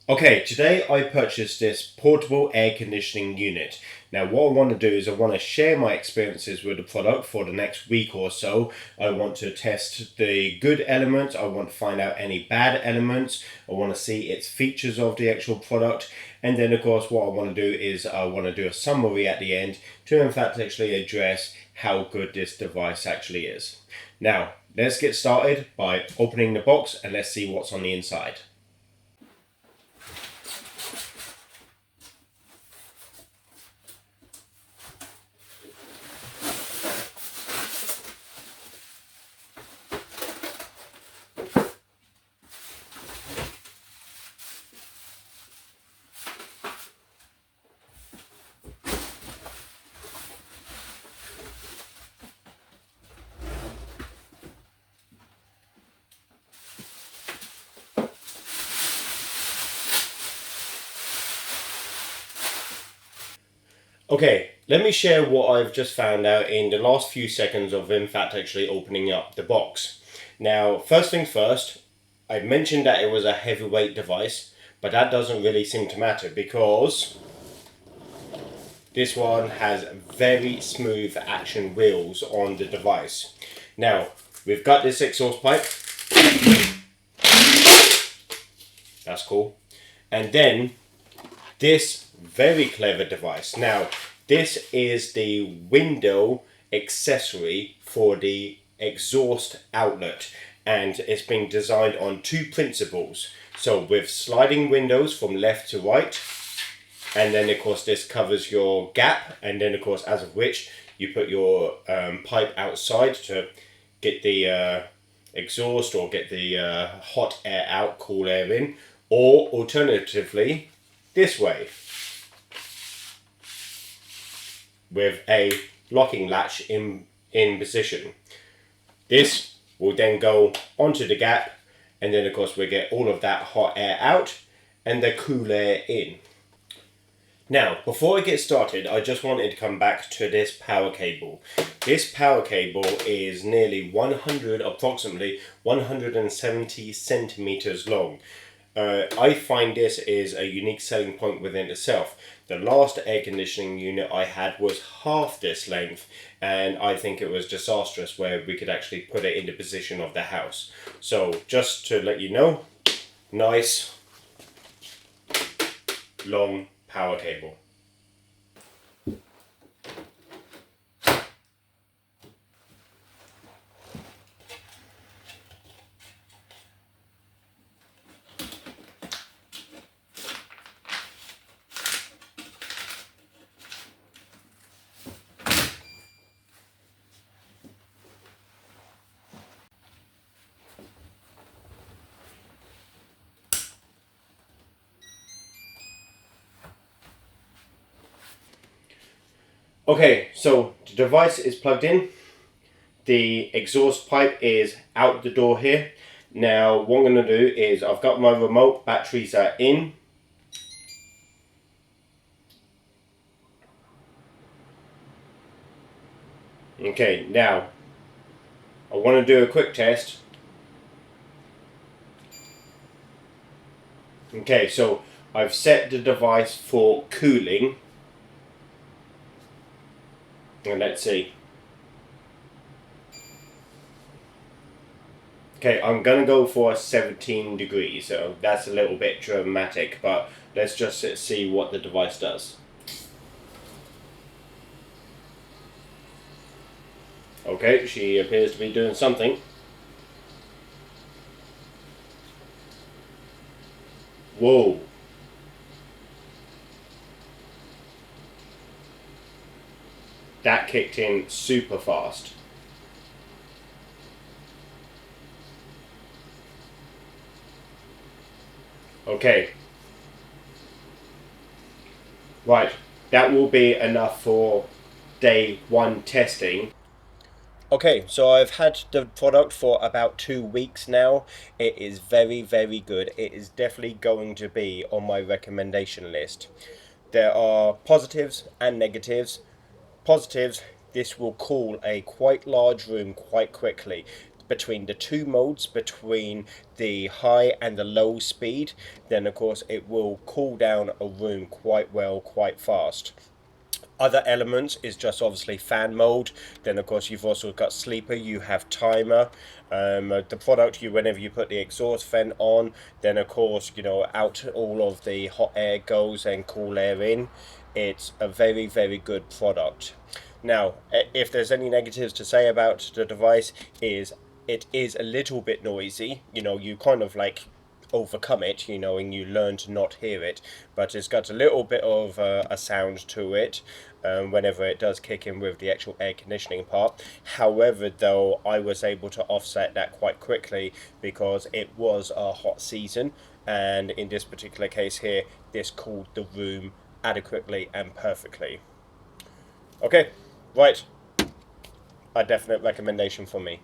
Okay, today I purchased this portable air conditioning unit. Now, what I want to do is I want to share my experiences with the product for the next week or so. I want to test the good elements, I want to find out any bad elements, I want to see its features of the actual product, and then, of course, what I want to do is I want to do a summary at the end to, in fact, actually address how good this device actually is. Now, let's get started by opening the box and let's see what's on the inside. Okay, let me share what I've just found out in the last few seconds of, in fact, actually opening up the box. Now, first things first, I mentioned that it was a heavyweight device, but that doesn't really seem to matter because this one has very smooth action wheels on the device. Now, we've got this exhaust pipe. That's cool. And then this very clever device. Now, this is the window accessory for the exhaust outlet, and it's been designed on two principles. So with sliding windows from left to right, and then of course this covers your gap, and then of course as of which you put your pipe outside to get the exhaust or get the hot air out, cool air in, or alternatively this way with a locking latch in position. This will then go onto the gap, and then of course we get all of that hot air out and the cool air in. Now, before I get started, I just wanted to come back to this power cable. This power cable is nearly approximately 170 centimeters long. I find this is a unique selling point within itself. The last air conditioning unit I had was half this length, and I think it was disastrous where we could actually put it in the position of the house. So just to let you know, nice long power cable. Okay, so the device is plugged in. The exhaust pipe is out the door here. Now what I'm going to do is I've got my remote, batteries are in. Okay, now I want to do a quick test. Okay, so I've set the device for cooling. And let's see. Okay, I'm gonna go for 17 degrees, so that's a little bit dramatic, but let's just see what the device does. Okay, she appears to be doing something. Whoa. That kicked in super fast. Okay. Right, that will be enough for day one testing. Okay, so I've had the product for about 2 weeks now. It is very, very good. It is definitely going to be on my recommendation list. There are positives and negatives. Positives, this will cool a quite large room quite quickly. between the two modes, between the high and the low speed, then of course it will cool down a room quite well, quite fast. Other elements is just obviously fan mode. Then of course you've also got sleeper, you have timer. The product, you whenever you put the exhaust fan on, then of course, you know, out all of the hot air goes and cool air in. It's a very, very good product. Now, if there's any negatives to say about the device, is it is a little bit noisy. You know, you kind of like overcome it, you know, and you learn to not hear it, but it's got a little bit of a sound to it whenever it does kick in with the actual air conditioning part. However, though, I was able to offset that quite quickly because it was a hot season, and in this particular case here, this cooled the room adequately and perfectly. Okay, right, a definite recommendation for me.